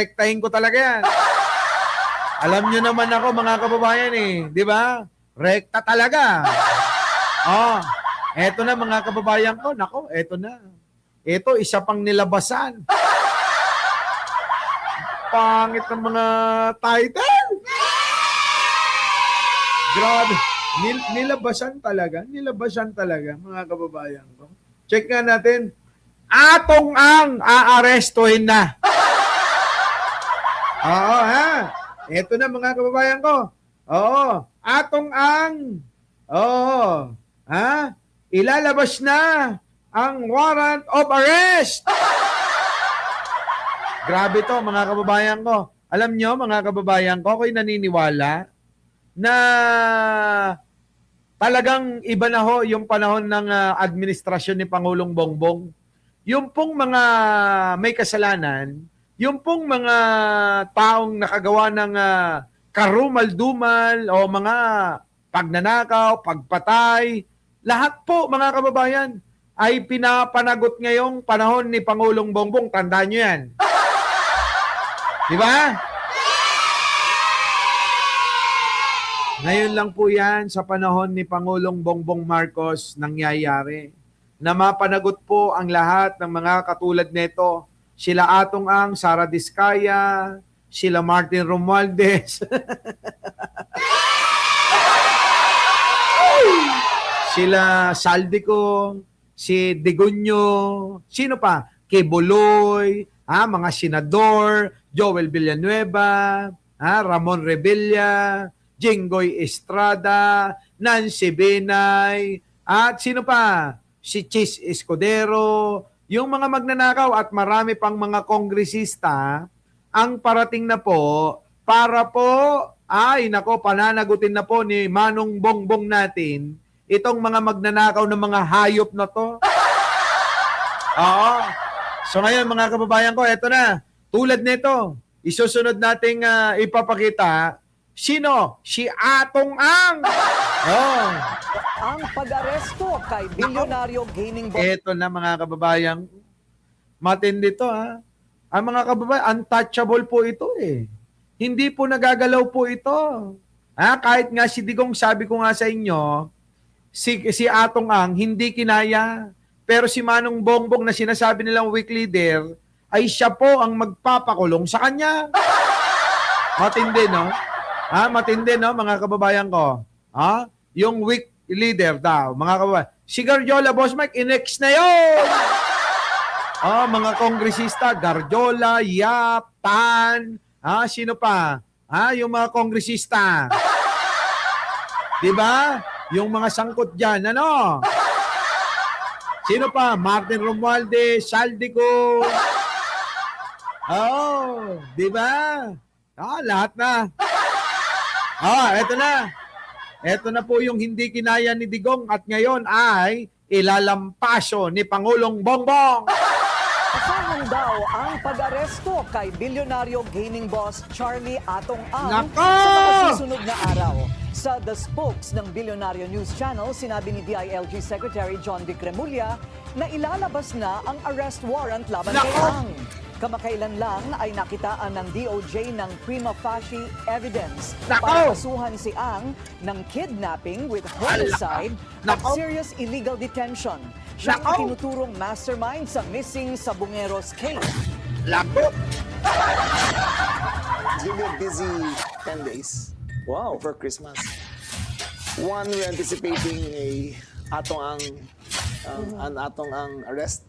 Rerektahin ko talaga yan. Alam nyo naman ako, mga kababayan eh. Di ba? Rekta talaga. Oh, eto na mga kababayan ko. Nako, eto na. Ito, isa pang nilabasan. Pangit ng mga title. Grabe. Nilabasan talaga, mga kababayan ko. Check nga natin. Atong ang aarestuhin na. Oo, ha? Ito na, mga kababayan ko. Oo. Atong ang. Oo. Ha? Ilalabas na ang warrant of arrest. Grabe to, mga kababayan ko. Alam nyo, mga kababayan ko, ako'y naniniwala na talagang iba na ho yung panahon ng administrasyon ni Pangulong Bongbong. Yung pong mga may kasalanan, yung pong mga taong nakagawa ng karumal-dumal o mga pagnanakaw, pagpatay, lahat po mga kababayan ay pinapanagot ngayong panahon ni Pangulong Bongbong. Tandaan nyo yan. Di ba? Ngayon lang po yan sa panahon ni Pangulong Bongbong Marcos nangyayari na mapanagot po ang lahat ng mga katulad nito. Sila Atong Ang, Sara Diskaya, sila Martin Romualdez, sila Saldico, si Digonyo, sino pa? Keboloy, mga senador, Joel Villanueva, Ramon Revilla, Jinggoy Estrada, Nancy Binay, at sino pa? Si Chis Escudero, yung mga magnanakaw at marami pang mga kongresista ang parating na po para po, pananagutin na po ni Manong Bongbong natin itong mga magnanakaw ng mga hayop na to. Oo. So ngayon mga kababayan ko, eto na. Tulad nito, isusunod nating ipapakita. Sino? Si Atong Ang. Oh. Ang pag-aresto kay bilyonaryo gaming boss. Eto na mga kababayan. Matindi to ha. Ang mga kababayan, untouchable po ito eh. Hindi po nagagalaw po ito. Kahit nga si Digong, sabi ko nga sa inyo, si Atong Ang hindi kinaya. Pero si Manong Bongbong na sinasabi nilang weak leader, ay siya po ang magpapakulong sa kanya. Matindi, no? Matindi, no, mga kababayan ko. Yung weak leader daw, mga kababayan. Si Garjola, Boss Mike, inex na yun! Mga kongresista, Garjola, Yap, Tan, sino pa? Yung mga kongresista. Diba? Yung mga sangkot dyan, ano? Sino pa? Martin Romualdez, Saldico. Diba? Lahat na. Eto na. Eto na po yung hindi kinaya ni Digong at ngayon ay ilalampaso ni Pangulong Bongbong. Asahan daw ang pag-aresto kay bilyonaryo gaming boss Charlie Atong Ang Nako! sa mga susunod na araw. Sa The Spokes ng Bilyonaryo News Channel, sinabi ni DILG Secretary John Vic Remulla na ilalabas na ang arrest warrant laban kay Ang. Kamakailan lang ay nakitaan ng DOJ ng prima facie evidence para kasuhan si Ang ng kidnapping with homicide at serious illegal detention. Siya ang tinuturong mastermind sa missing Sabongeros case. It's going to be a busy 10 days. Wow. Before Christmas. One, we're anticipating an Atong Ang arrest.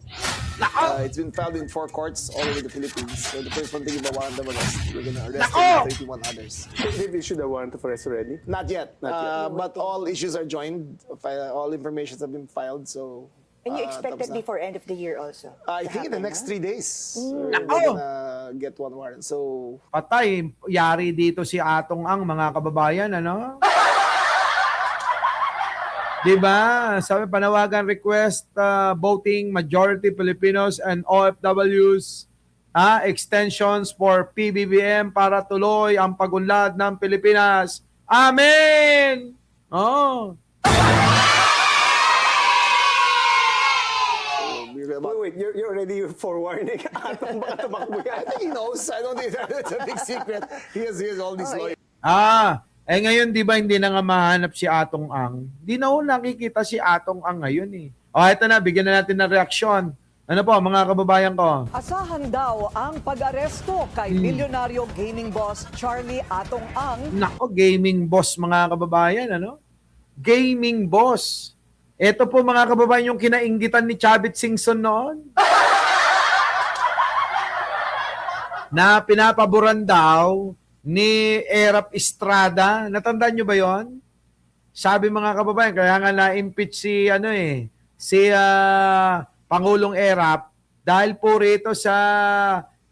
It's been filed in 4 courts all over the Philippines. So the first one taking the warrant of arrest. We're going to arrest 31 others. They've issued a warrant of arrest already? Not yet. But all issues are joined. All information have been filed. So. And you expect that before end of the year also? I think in the next 3 days, we're gonna get one warrant. So. Patay, yari dito si Atong Ang, mga kababayan, ano? Diba? Sabi, panawagan request voting majority Filipinos and OFWs extensions for PBBM para tuloy ang pagunlad ng Pilipinas. Amen! Wait, wait, you're already forewarning Atong baka tumakbo yan. I think he knows. I don't think that's a big secret. He has all these lawyers. Ngayon di ba hindi na nga mahanap si Atong Ang? Di na ho nakikita si Atong Ang ngayon eh. Ito na, bigyan na natin ng reaksyon. Ano po, mga kababayan ko? Asahan daw ang pag-aresto kay bilyonaryo gaming boss Charlie Atong Ang. Nako, gaming boss mga kababayan, ano? Gaming boss. Ito po mga kababayan yung kinainggitan ni Chavit Singson noon. Na pinapaboran daw ni Erap Estrada. Natandaan nyo ba yon? Sabi mga kababayan, kaya nga na-impeach si Pangulong Erap dahil po rito sa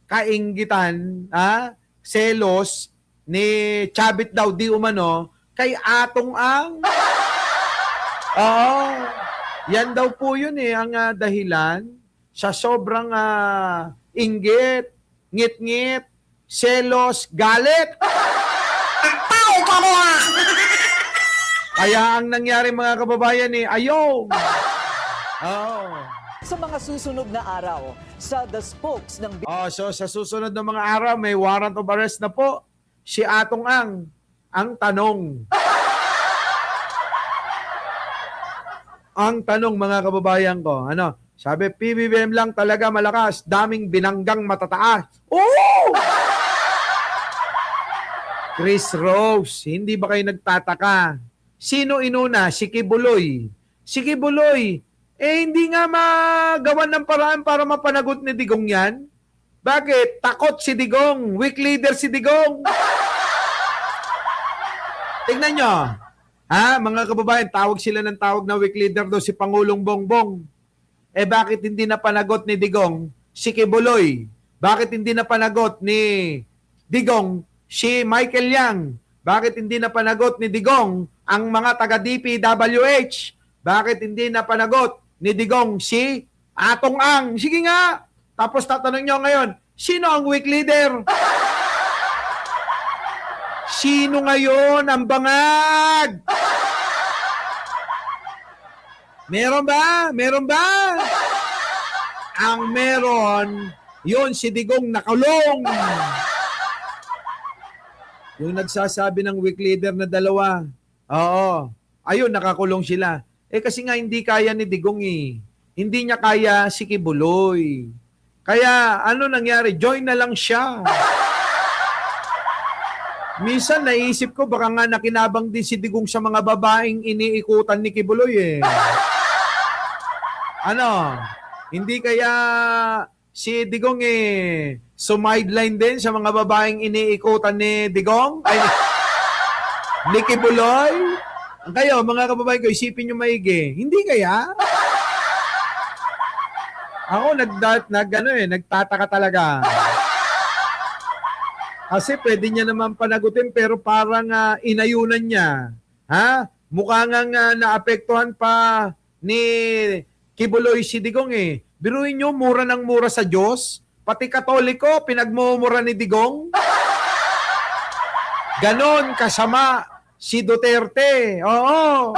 kainggitan, selos ni Chavit daw di umano kay Atong Ang. Oo. Yan daw po yun ang dahilan sa sobrang inggit, ngit-ngit, selos, galit. Kaya ang nangyari mga kababayan ayaw. Oo. Sa mga susunod na araw, sa The Spokes ng So sa susunod na mga araw, may warrant of arrest na po si Atong Ang. Ang tanong. Ang tanong mga kababayan ko, sabi, PBBM lang talaga malakas, daming binanggang matataas. Oo! Chris Rose, hindi ba kayo nagtataka? Sino inuna? Si Kibuloy. Si Kibuloy, hindi nga magawan ng paraan para mapanagot ni Digong yan. Bakit? Takot si Digong. Weak leader si Digong. Tignan nyo. Mga kababayan, tawag sila ng tawag na weak leader daw si Pangulong Bongbong. Bakit hindi napanagot ni Digong si Kibuloy? Bakit hindi napanagot ni Digong si Michael Yang? Bakit hindi napanagot ni Digong ang mga taga-DPWH? Bakit hindi napanagot ni Digong si Atong Ang? Sige nga. Tapos tatanong nyo ngayon, sino ang weak leader? Sino ngayon ang bangag? Meron ba? Meron ba? Ang meron, yun si Digong nakulong. Yung nagsasabi ng weak leader na dalawa. Oo. Ayun, nakakulong sila. Kasi nga hindi kaya ni Digong Hindi niya kaya si Kibuloy. Kaya ano nangyari? Join na lang siya. Minsan naisip ko baka nga nakinabang din si Digong sa mga babaeng iniikutan ni Kibuloy Hindi kaya si Digong sumideline din sa mga babaeng iniikutan ni Digong? Ni Kibuloy? Kayo, mga kababayan ko, isipin nyo maigi. Hindi kaya? Ako, nagtataka talaga. Kasi pwede niya naman panagutin pero parang inayunan niya. Mukha nga naapektuhan pa ni Kibuloy si Digong Biruin nyo, mura ng mura sa Diyos. Pati Katoliko, pinagmumura ni Digong. Ganon kasama si Duterte. Oo.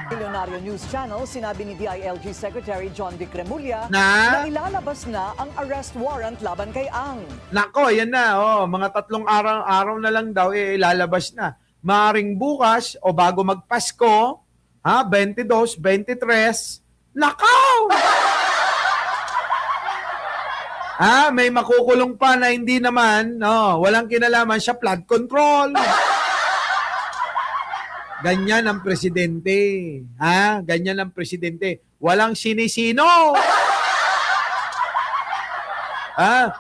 Bilyonaryo News Channel, sinabi ni DILG Secretary John D. Cremulya Na? ilalabas na ang arrest warrant laban kay Ang. Nako, yan na. Mga 3 araw na lang daw ilalabas na. Maaring bukas o bago magpasko, 22, 23, nakaw! May makukulong pa na hindi naman, walang kinalaman sa flood control. Ganyan ang presidente. Ganyan ang presidente. Walang sinisino.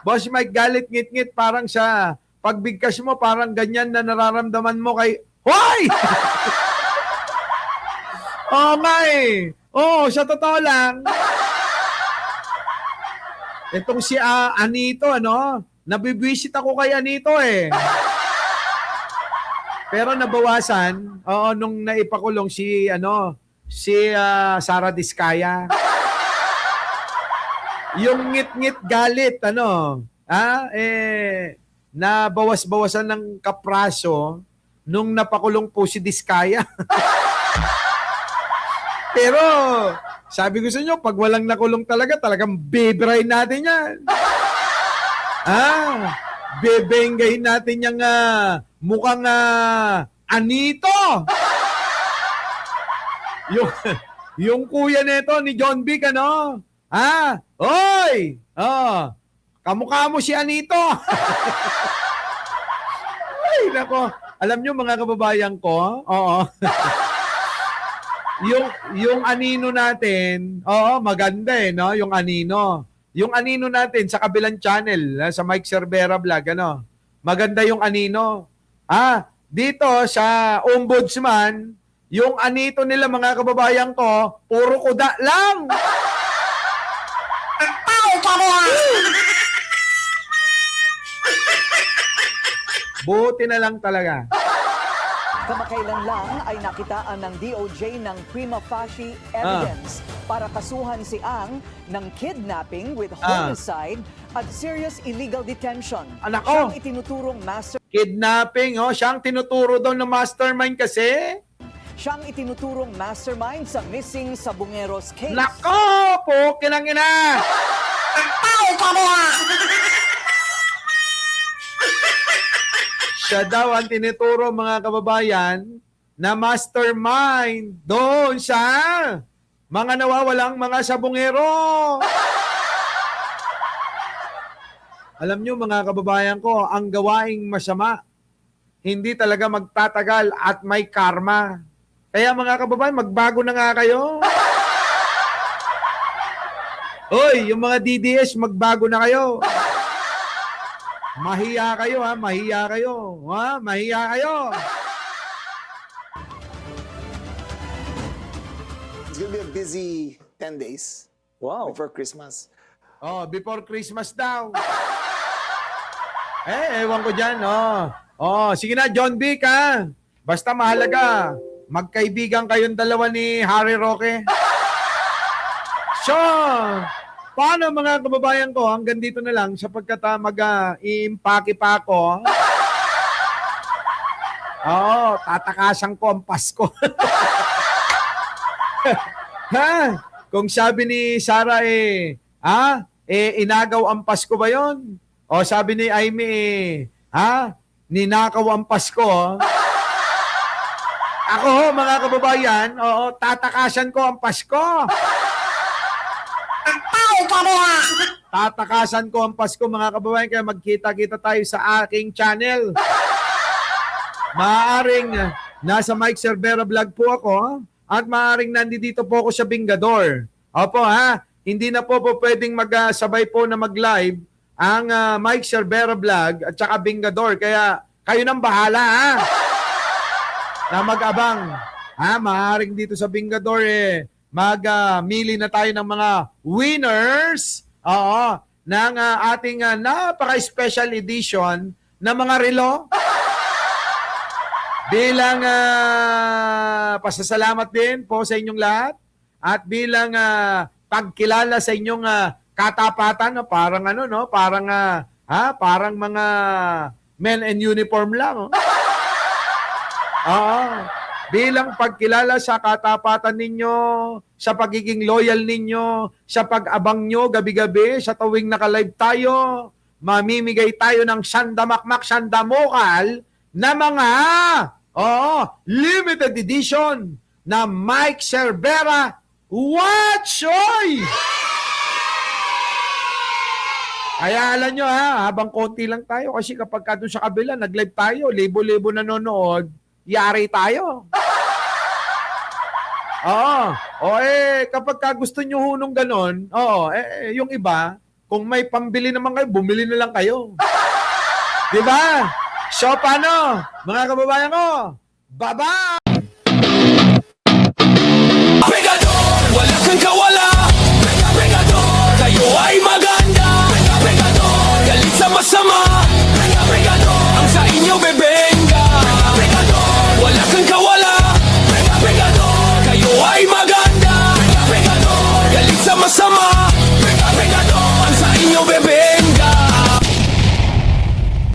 Boss Mike, galit ngit-ngit parang sa pagbigkas mo, parang ganyan na nararamdaman mo kay, hoy! Sa totoo lang, itong si Anito, nabibwisit ako kay Anito Pero nabawasan, nung naipakulong si Sara Diskaya. Yung ngit-ngit galit, nabawas-bawasan ng kapraso nung napakulong po si Diskaya. Pero Sabi ko sa inyo, pag walang nakulong talaga, talagang bebirahin natin yan. Bebenggahin natin yung mukhang anito. yung kuya nito ni John Vic, ano? Oy! Kamukha mo si Anito. Ay, nako. Alam nyo mga kababayan ko, oo. yung anino natin, oo, maganda no, yung anino. Yung anino natin sa kabilang channel, sa Mike Cervera Vlog, ano, maganda yung anino. Dito sa Ombudsman, yung anito nila mga kababayan ko, puro kuda lang. Buti na lang talaga. Kamakailan lang ay nakitaan ng DOJ ng prima facie evidence para kasuhan si Ang ng kidnapping with homicide at serious illegal detention. Anak ko! Siyang itinuturong Kidnapping, siyang tinuturo daw ng mastermind kasi. Siyang itinuturong mastermind sa missing Sabungeros case. Nako! Po, kinangina! Siya daw ang tinuturo mga kababayan na mastermind doon sa mga nawawalang mga sabungero. Alam nyo mga kababayan ko, ang gawaing masama, hindi talaga magtatagal at may karma. Kaya mga kababayan, magbago na nga kayo. Hoy, yung mga DDS, magbago na kayo. Mahiya kayo, mahiya kayo. Mahiya kayo. It's gonna be a busy 10 days Wow. before Christmas. Before Christmas daw. Ewan ko dyan, sige na, John Vic, Basta mahalaga, magkaibigan kayong dalawa ni Harry Roque. So, paano mga kababayan ko, hanggang dito na lang sapagkat mag-iimpake pa ako. Tatakasan ko ang Pasko. Kung sabi ni Sarah inagaw ang Pasko ba yon? O sabi ni Aimee, ninakaw ang Pasko. Ako mga kababayan, tatakasan ko ang Pasko. Tatakasan ko ang Pasko mga kababayan, kaya magkita-kita tayo sa aking channel. Maaaring nasa Mike Cervera Vlog po ako, at maaaring nandito po ako sa Bingador. Opo hindi na po pwedeng magsabay po na mag-live ang Mike Cervera Vlog at saka Bingador. Kaya kayo nang bahala na mag-abang. Maaaring dito sa Bingador magmili na tayo ng mga winners ng ating napaka-special edition na mga relo. Bilang pasasalamat din po sa inyong lahat at bilang pagkilala sa inyong katapatan, parang parang mga men in uniform lang. Bilang pagkilala sa katapatan ninyo, sa pagiging loyal ninyo, sa pag-abang nyo gabi-gabi, sa tuwing naka-live tayo, mamimigay tayo ng sandamakmak, sandamokal na mga limited edition na Mike Cervera Watch Oy! Kaya alam nyo habang konti lang tayo kasi kapag doon sa kabila nag-live tayo, libo-libo nanonood, yari tayo. Kapag gusto nyo hunong ganon, yung iba, kung may pambili naman kayo, bumili na lang kayo. Diba? So, paano? Mga kababayan ko, bye-bye!